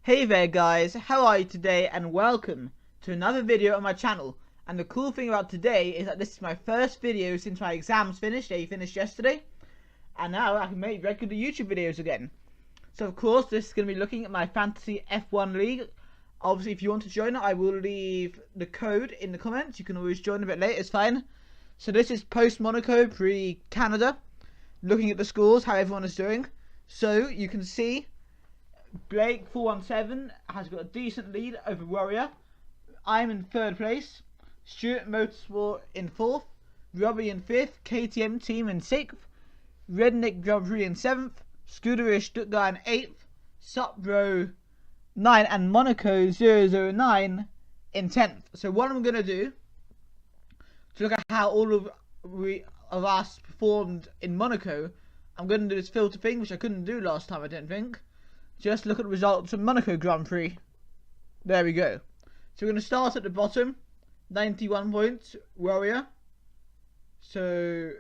Hey there guys, how are you today, and welcome to another video on my channel. And the cool thing about today is that this is my first video since my exams finished. They finished yesterday, and now I can make regular YouTube videos again. So of course this is going to be looking at my fantasy F1 league. Obviously if you want to join it, I will leave the code in the comments. You can always join a bit later, it's fine. So this is post Monaco, pre Canada, looking at the scores, how everyone is doing. So you can see Blake 417 has got a decent lead over Warrior. I'm in third place. Stuart Motorsport in fourth. Robbie in fifth. KTM team in sixth. Redneck Grand Prix in seventh. Scooterish Stuttgart in eighth. Supro 9 and Monaco 009 in 10th. So what I'm gonna do to look at how all of us performed in Monaco, I'm gonna do this filter thing, which I couldn't do last time, I didn't think. Just look at the results of Monaco Grand Prix. There we go. So we're going to start at the bottom. 91 points, Warrior. So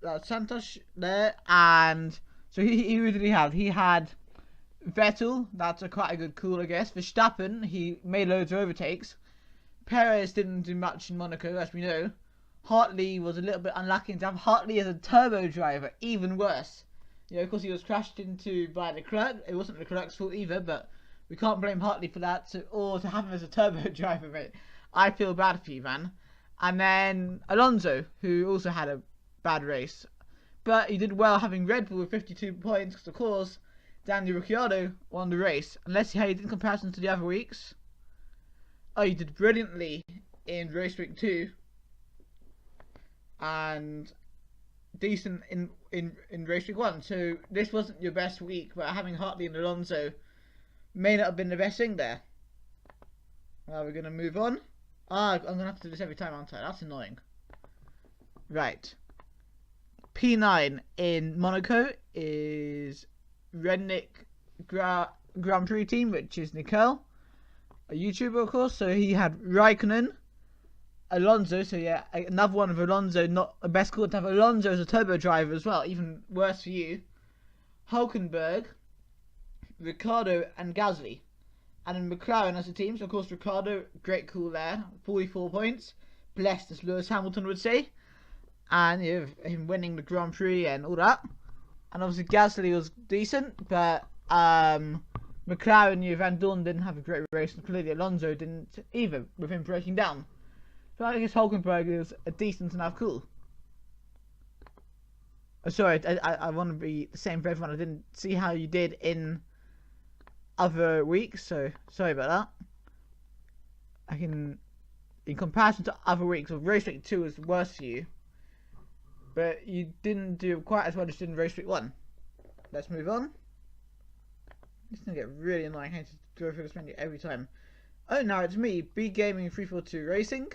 that's Santos there. And so who did he have? He had Vettel. That's quite a good call, I guess. Verstappen, he made loads of overtakes. Perez didn't do much in Monaco, as we know. Hartley was a little bit unlucky to have Hartley as a turbo driver. Even worse. You know, of course he was crashed into by Leclerc. It wasn't Leclerc's fault either, but we can't blame Hartley for that. Or to have him as a turbo driver, mate. I feel bad for you, man. And then Alonso, who also had a bad race. But he did well having Red Bull with 52 points, because of course, Daniel Ricciardo won the race. And let's see how he did in comparison to the other weeks. Oh, he did brilliantly in race week 2. And decent in race week 1, so this wasn't your best week, but having Hartley and Alonso may not have been the best thing there. Well, we're gonna move on. I'm gonna have to do this every time, aren't I? That's annoying. Right, P9 in Monaco is Redneck Grand Prix team, which is Nicole, a YouTuber of course. So he had Raikkonen, Alonso, so yeah, another one of Alonso, not the best call to have Alonso as a turbo driver as well, even worse for you. Hulkenberg, Ricciardo and Gasly. And then McLaren as a team, so of course Ricciardo, great call there, 44 points, blessed as Lewis Hamilton would say. And you know, him winning the Grand Prix and all that. And obviously Gasly was decent, but McLaren, Van Dorn didn't have a great race, and clearly Alonso didn't either, with him breaking down. So I guess Hulkenberg is a decent enough call. Oh, sorry, I want to be the same for everyone. I didn't see how you did in other weeks, so sorry about that. In comparison to other weeks, of race week 2 is worse for you. But you didn't do quite as well as you did in race week 1. Let's move on. This is going to get really annoying having to go through this menu every time. Oh, now it's me, B Gaming 342 Racing.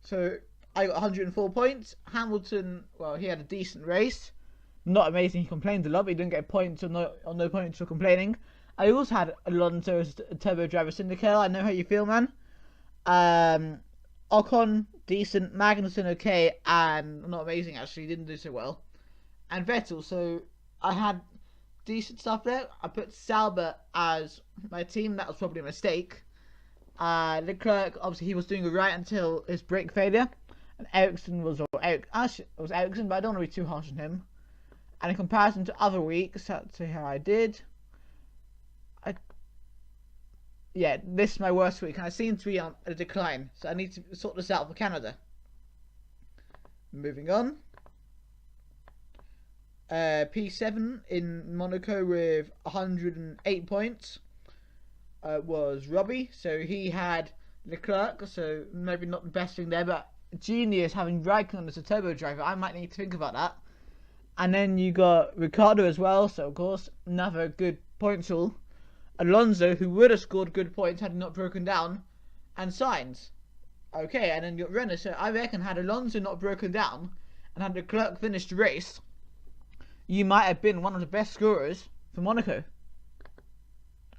So I got 104 points. Hamilton, well, he had a decent race. Not amazing, he complained a lot, but he didn't get points or no points for complaining. I also had Alonso as a turbo driver Syndicate. I know how you feel, man. Ocon, decent. Magnussen, okay. And not amazing, actually. He didn't do so well. And Vettel, so I had decent stuff there. I put Sauber as my team. That was probably a mistake. Leclerc, obviously he was doing it right until his brake failure, and Ericsson was Ericsson, but I don't want to be too harsh on him. And in comparison to other weeks, let's see how I did. Yeah, this is my worst week, and I seem to be on a decline, so I need to sort this out for Canada. Moving on. P7 in Monaco with 108 points. Was Robbie, so he had Leclerc, so maybe not the best thing there, but genius having Raikkonen as a turbo driver. I might need to think about that. And then you got Ricciardo as well, so of course another good points haul. Alonso, who would have scored good points had he not broken down, and Sainz. Okay, and then you got Renner, so I reckon had Alonso not broken down and had Leclerc finished the race, you might have been one of the best scorers for Monaco.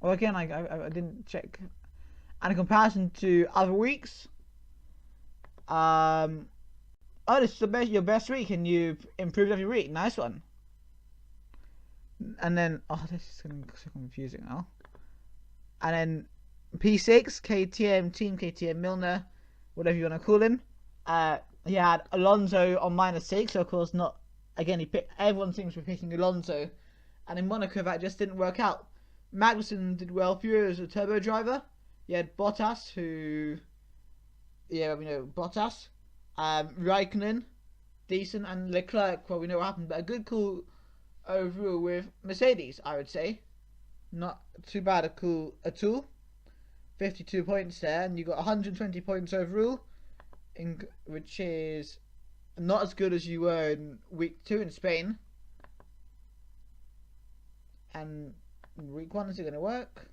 Well, again, I didn't check. And in comparison to other weeks, oh, this is your best week, and you've improved every week. Nice one. And then, oh, this is going to be so confusing now. And then P6, KTM, Team KTM Milner, whatever you want to call him. He had Alonso on -6, so of course not. Again, everyone seems to be picking Alonso, and in Monaco that just didn't work out. Magnussen did well for you as a turbo driver. You had Bottas, who, yeah, we know Bottas. Raikkonen, decent, and Leclerc, well, we know what happened, but a good call overall with Mercedes, I would say. Not too bad a call at all. 52 points there, and you got 120 points overall, which is not as good as you were in week 2 in Spain. And in week 1, is it going to work?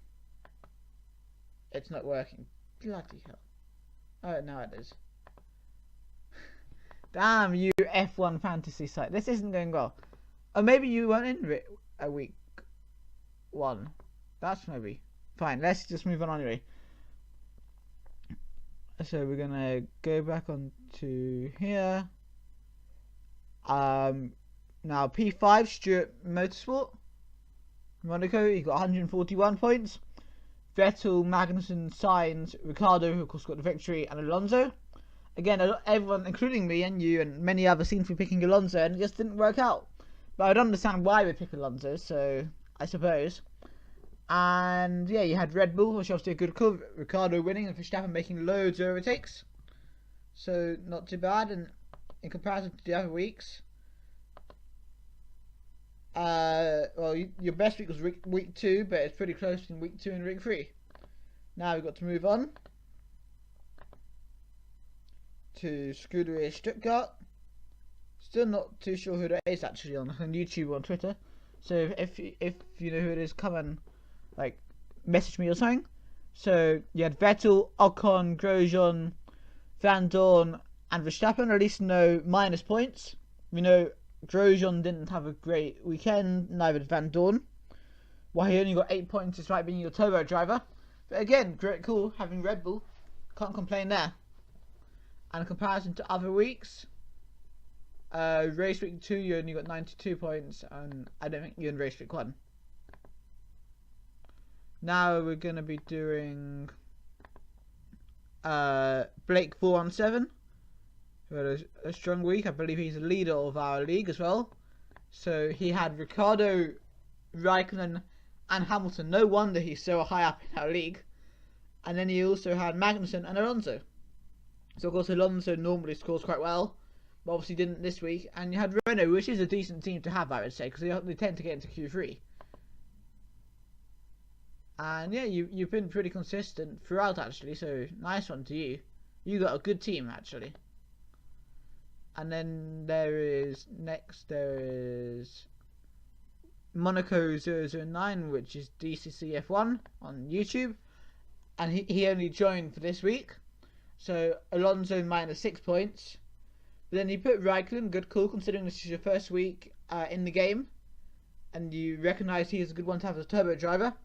It's not working. Bloody hell. Oh, now it is. Damn you F1 fantasy site. This isn't going well. Or maybe you weren't in a week 1. That's maybe. Fine, let's just move on anyway. So we're gonna go back on to here. Now P5 Stuart Motorsport Monaco, he got 141 points. Vettel, Magnussen, Sainz, Ricciardo, who of course got the victory, and Alonso. Again, everyone, including me and you and many others, seem to be picking Alonso, and it just didn't work out. But I don't understand why we pick Alonso, so I suppose. And yeah, you had Red Bull, which obviously a good call. Ricciardo winning and Verstappen making loads of overtakes. So not too bad, and in comparison to the other weeks. Well, your best week was week 2, but it's pretty close between week 2 and week 3. Now we've got to move on to Scuderia Stuttgart. Still not too sure who that is actually on YouTube or on Twitter. So if you know who it is, come and like message me or something. So you had Vettel, Ocon, Grosjean, Van Dorn, and Verstappen. At least no minus points. We know Grosjean didn't have a great weekend, neither did Van Dorn. Well, he only got 8 points despite being your turbo driver. But again, great call having Red Bull. Can't complain there. And in comparison to other weeks, race week 2 you only got 92 points, and I don't think you're in race week 1. Now we're going to be doing Blake 417, who had a strong week. I believe he's the leader of our league as well. So he had Ricciardo, Raikkonen and Hamilton. No wonder he's so high up in our league. And then he also had Magnussen and Alonso. So of course Alonso normally scores quite well, but obviously didn't this week. And you had Renault, which is a decent team to have, I would say, because they tend to get into Q3. And yeah, you've been pretty consistent throughout actually, so nice one to you. You got a good team actually. And then there is Monaco 009, which is DCC F1 on YouTube, and he only joined for this week. So Alonso -6 points. But then he put Raikkonen, good call considering this is your first week in the game, and you recognise he is a good one to have as a turbo driver.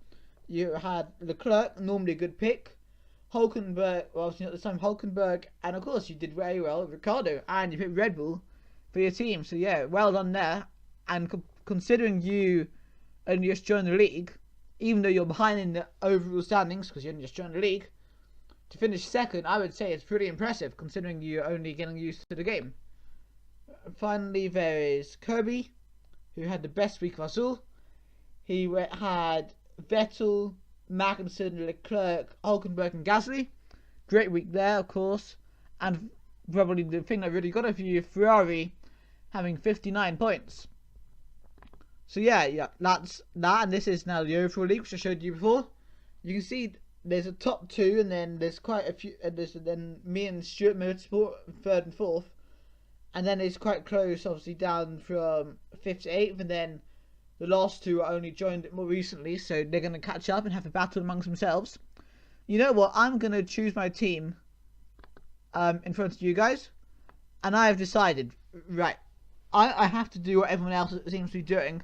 You had Leclerc, normally a good pick. Hulkenberg, well obviously not this time, Hulkenberg, and of course you did very well, Ricciardo, and you picked Red Bull for your team. So yeah, well done there. And considering you only just joined the league, even though you're behind in the overall standings because you only just joined the league, to finish second, I would say it's pretty impressive considering you're only getting used to the game. Finally, there is Kirby, who had the best week of us all. He had Vettel, Magnussen, Leclerc, Hulkenberg and Gasly. Great week there, of course. And probably the thing that really got it for you, Ferrari having 59 points. So yeah, that's that. And this is now the overall league, which I showed you before. You can see there's a top 2, and then there's quite a few. Then me and Stuart Motorsport 3rd and 4th, and then it's quite close, obviously down from 5th to 8th, and then the last 2 are only joined more recently, so they're going to catch up and have a battle amongst themselves. You know what? I'm going to choose my team in front of you guys, and I have decided, right, I have to do what everyone else seems to be doing,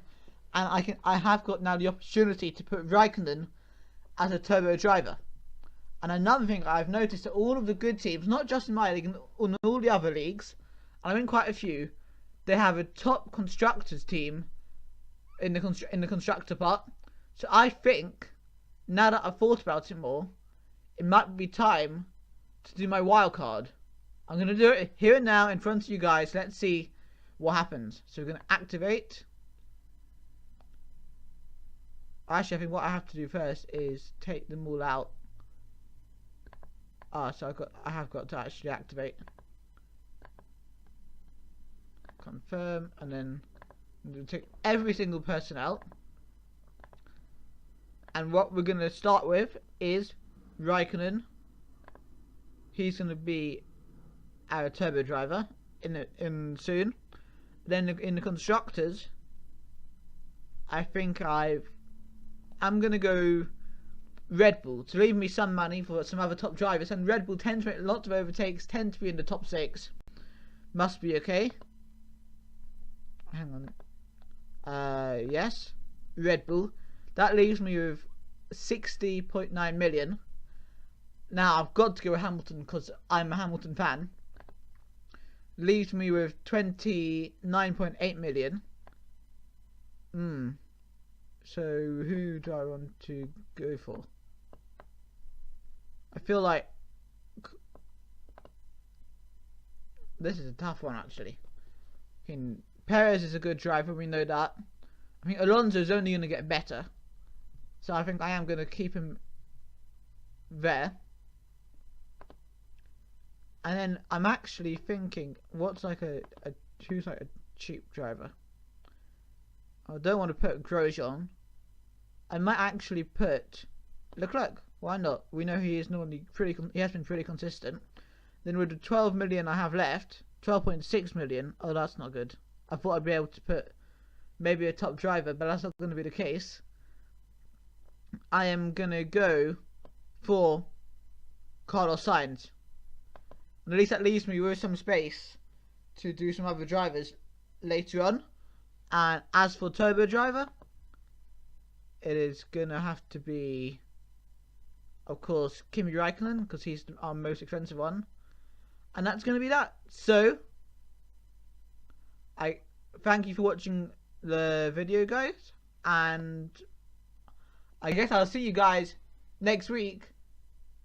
and I have got now the opportunity to put Raikkonen as a turbo driver. And another thing I've noticed that all of the good teams, not just in my league, in all the other leagues, and I'm in quite a few, they have a top constructors team in the constructor part. So I think now that I've thought about it more, it might be time to do my wild card. I'm going to do it here and now in front of you guys. Let's see what happens. So we're going to activate. Actually, I think what I have to do first is take them all out. So I have got to actually activate. Confirm, and then I'm going to take every single person out. And what we're going to start with is Raikkonen. He's going to be our turbo driver in soon. Then in the constructors, I think I'm going to go Red Bull to leave me some money for some other top drivers. And Red Bull tends to make lots of overtakes, tend to be in the top 6. Must be okay. Hang on. Yes, Red Bull. That leaves me with 60.9 million. Now I've got to go with Hamilton because I'm a Hamilton fan. Leaves me with 29.8 million. So who do I want to go for? I feel like this is a tough one actually. Perez is a good driver, we know that. I think Alonso's only going to get better. So I think I am going to keep him there. And then I'm actually thinking, what's like who's like a cheap driver? I don't want to put Grosjean. I might actually put Leclerc. Why not? We know he is normally he has been pretty consistent. Then with the 12 million I have left, 12.6 million. Oh, that's not good. I thought I'd be able to put maybe a top driver, but that's not going to be the case. I am going to go for Carlos Sainz. And at least that leaves me with some space to do some other drivers later on. And as for turbo driver, it is going to have to be, of course, Kimi Raikkonen, because he's our most expensive one. And that's going to be that. So, I thank you for watching the video, guys. And I guess I'll see you guys next week,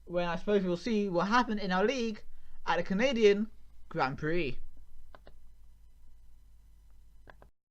when I suppose we'll see what happened in our league at the Canadian Grand Prix.